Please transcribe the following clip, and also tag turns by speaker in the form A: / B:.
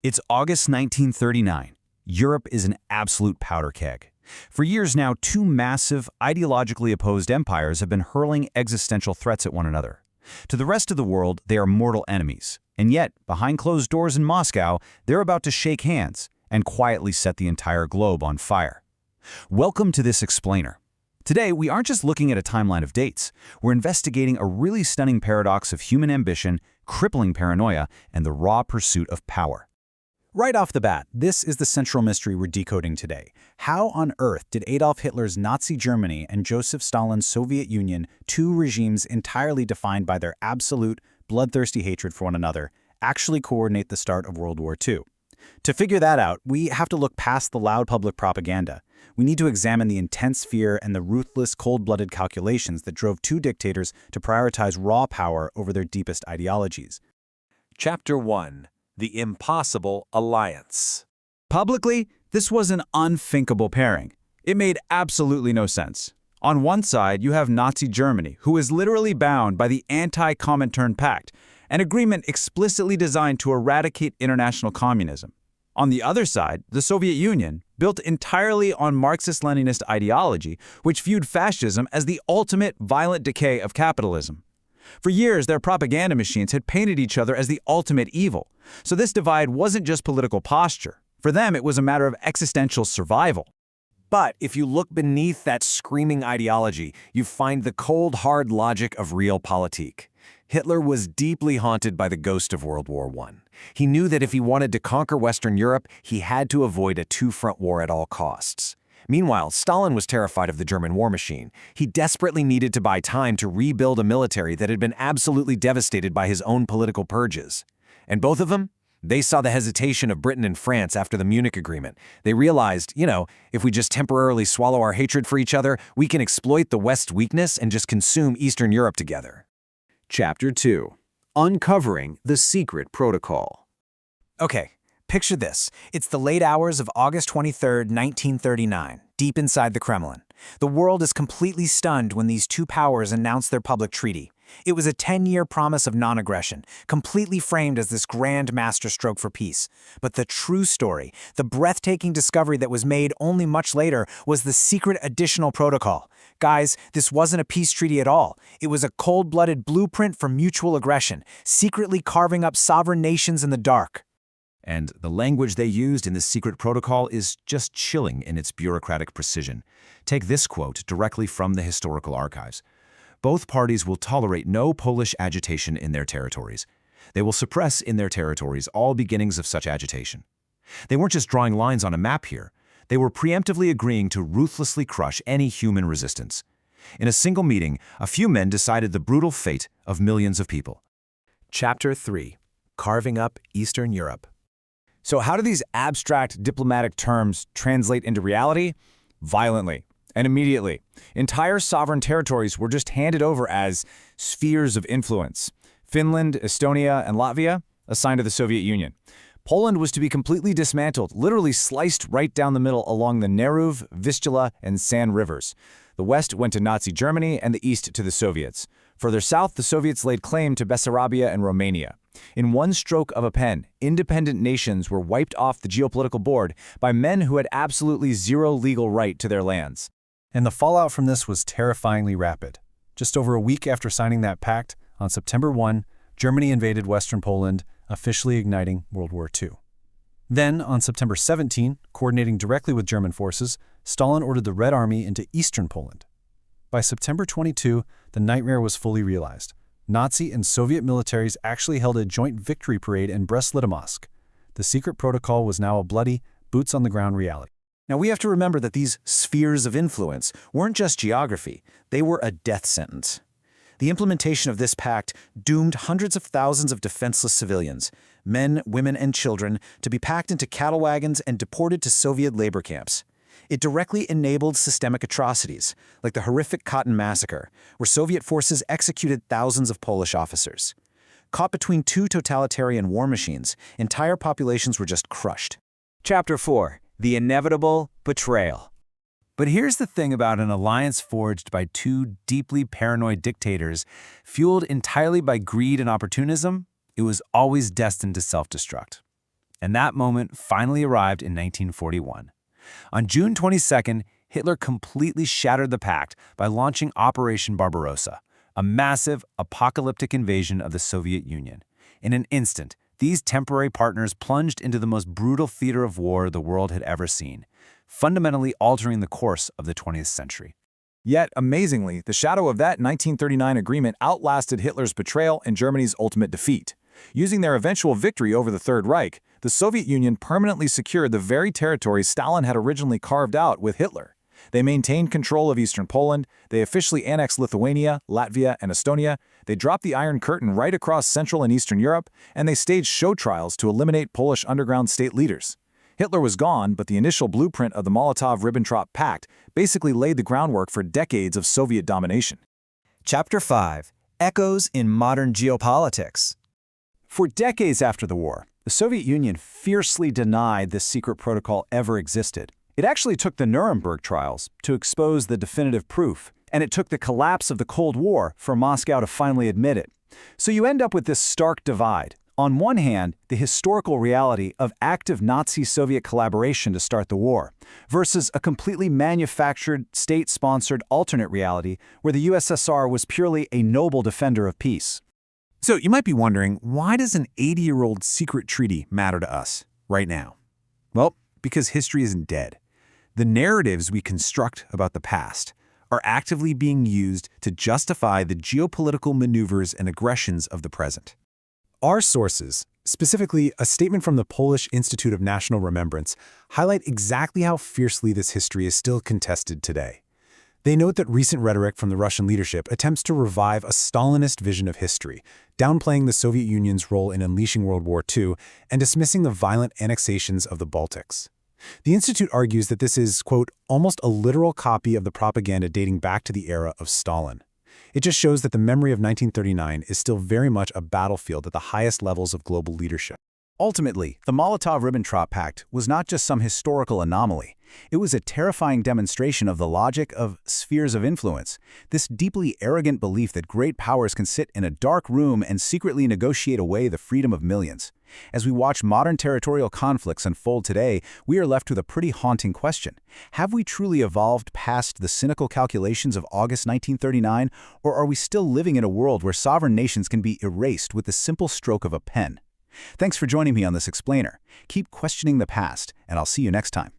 A: It's August 1939. Europe is an absolute powder keg. For years now, two massive, ideologically opposed empires have been hurling existential threats at one another. To the rest of the world, they are mortal enemies. And yet, behind closed doors in Moscow, they're about to shake hands and quietly set the entire globe on fire. Welcome to this explainer. Today, we aren't just looking at a timeline of dates. We're investigating a really stunning paradox of human ambition, crippling paranoia, and the raw pursuit of power.
B: Right off the bat, this is the central mystery we're decoding today. How on earth did Adolf Hitler's Nazi Germany and Joseph Stalin's Soviet Union, two regimes entirely defined by their absolute, bloodthirsty hatred for one another, actually coordinate the start of World War II? To figure that out, we have to look past the loud public propaganda. We need to examine the intense fear and the ruthless, cold-blooded calculations that drove two dictators to prioritize raw power over their deepest ideologies.
C: Chapter 1. The Impossible Alliance.
A: Publicly, this was an unthinkable pairing. It made absolutely no sense. On one side, you have Nazi Germany, who is literally bound by the anti-Comintern Pact, an agreement explicitly designed to eradicate international communism. On the other side, the Soviet Union, built entirely on Marxist-Leninist ideology, which viewed fascism as the ultimate violent decay of capitalism. For years, their propaganda machines had painted each other as the ultimate evil. So this divide wasn't just political posture. For them, it was a matter of existential survival.
C: But if you look beneath that screaming ideology, you find the cold, hard logic of realpolitik. Hitler was deeply haunted by the ghost of World War I. He knew that if he wanted to conquer Western Europe, he had to avoid a two-front war at all costs. Meanwhile, Stalin was terrified of the German war machine. He desperately needed to buy time to rebuild a military that had been absolutely devastated by his own political purges. And both of them? They saw the hesitation of Britain and France after the Munich Agreement. They realized, if we just temporarily swallow our hatred for each other, we can exploit the West's weakness and just consume Eastern Europe together. Chapter 2. Uncovering the Secret Protocol.
B: Okay, picture this. It's the late hours of August 23, 1939, deep inside the Kremlin. The world is completely stunned when these two powers announce their public treaty. It was a 10-year promise of non-aggression, completely framed as this grand masterstroke for peace. But the true story, the breathtaking discovery that was made only much later, was the secret additional protocol. Guys, this wasn't a peace treaty at all. It was a cold-blooded blueprint for mutual aggression, secretly carving up sovereign nations in the dark.
A: And the language they used in the secret protocol is just chilling in its bureaucratic precision. Take this quote directly from the historical archives. Both parties will tolerate no Polish agitation in their territories. They will suppress in their territories all beginnings of such agitation. They weren't just drawing lines on a map here. They were preemptively agreeing to ruthlessly crush any human resistance. In a single meeting, a few men decided the brutal fate of millions of people.
C: Chapter 3. Carving up Eastern Europe.
B: So how do these abstract diplomatic terms translate into reality? Violently and immediately. Entire sovereign territories were just handed over as spheres of influence. Finland, Estonia, and Latvia assigned to the Soviet Union. Poland was to be completely dismantled, literally sliced right down the middle along the Neruv, Vistula, and San rivers. The west went to Nazi Germany and the east to the Soviets. Further south, the Soviets laid claim to Bessarabia and Romania. In one stroke of a pen, independent nations were wiped off the geopolitical board by men who had absolutely zero legal right to their lands.
D: And the fallout from this was terrifyingly rapid. Just over a week after signing that pact, on September 1, Germany invaded Western Poland, officially igniting World War II. Then, on September 17, coordinating directly with German forces, Stalin ordered the Red Army into Eastern Poland. By September 22, the nightmare was fully realized. Nazi and Soviet militaries actually held a joint victory parade in Brest-Litovsk. The secret protocol was now a bloody, boots-on-the-ground reality.
B: Now we have to remember that these spheres of influence weren't just geography, they were a death sentence. The implementation of this pact doomed hundreds of thousands of defenseless civilians, men, women, and children, to be packed into cattle wagons and deported to Soviet labor camps. It directly enabled systemic atrocities, like the horrific Cotton Massacre, where Soviet forces executed thousands of Polish officers. Caught between two totalitarian war machines, entire populations were just crushed.
A: Chapter 4. The Inevitable Betrayal. But here's the thing about an alliance forged by two deeply paranoid dictators, fueled entirely by greed and opportunism: it was always destined to self-destruct.
C: And that moment finally arrived in 1941. On June 22nd, Hitler completely shattered the pact by launching Operation Barbarossa, a massive, apocalyptic invasion of the Soviet Union. In an instant, these temporary partners plunged into the most brutal theater of war the world had ever seen, fundamentally altering the course of the 20th century.
B: Yet, amazingly, the shadow of that 1939 agreement outlasted Hitler's betrayal and Germany's ultimate defeat. Using their eventual victory over the Third Reich, the Soviet Union permanently secured the very territories Stalin had originally carved out with Hitler. They maintained control of eastern Poland, they officially annexed Lithuania, Latvia, and Estonia, they dropped the Iron Curtain right across Central and Eastern Europe, and they staged show trials to eliminate Polish underground state leaders. Hitler was gone, but the initial blueprint of the Molotov-Ribbentrop Pact basically laid the groundwork for decades of Soviet domination.
A: Chapter 5. Echoes in Modern Geopolitics. For decades after the war, the Soviet Union fiercely denied this secret protocol ever existed. It actually took the Nuremberg trials to expose the definitive proof, and it took the collapse of the Cold War for Moscow to finally admit it. So you end up with this stark divide. On one hand, the historical reality of active Nazi-Soviet collaboration to start the war, versus a completely manufactured, state-sponsored alternate reality where the USSR was purely a noble defender of peace.
B: So you might be wondering, why does an 80-year-old secret treaty matter to us right now? Well, because history isn't dead. The narratives we construct about the past are actively being used to justify the geopolitical maneuvers and aggressions of the present. Our sources, specifically a statement from the Polish Institute of National Remembrance, highlight exactly how fiercely this history is still contested today. They note that recent rhetoric from the Russian leadership attempts to revive a Stalinist vision of history, downplaying the Soviet Union's role in unleashing World War II and dismissing the violent annexations of the Baltics. The Institute argues that this is, quote, almost a literal copy of the propaganda dating back to the era of Stalin. It just shows that the memory of 1939 is still very much a battlefield at the highest levels of global leadership. Ultimately, the Molotov-Ribbentrop Pact was not just some historical anomaly. It was a terrifying demonstration of the logic of spheres of influence, this deeply arrogant belief that great powers can sit in a dark room and secretly negotiate away the freedom of millions. As we watch modern territorial conflicts unfold today, we are left with a pretty haunting question. Have we truly evolved past the cynical calculations of August 1939, or are we still living in a world where sovereign nations can be erased with the simple stroke of a pen? Thanks for joining me on this explainer. Keep questioning the past, and I'll see you next time.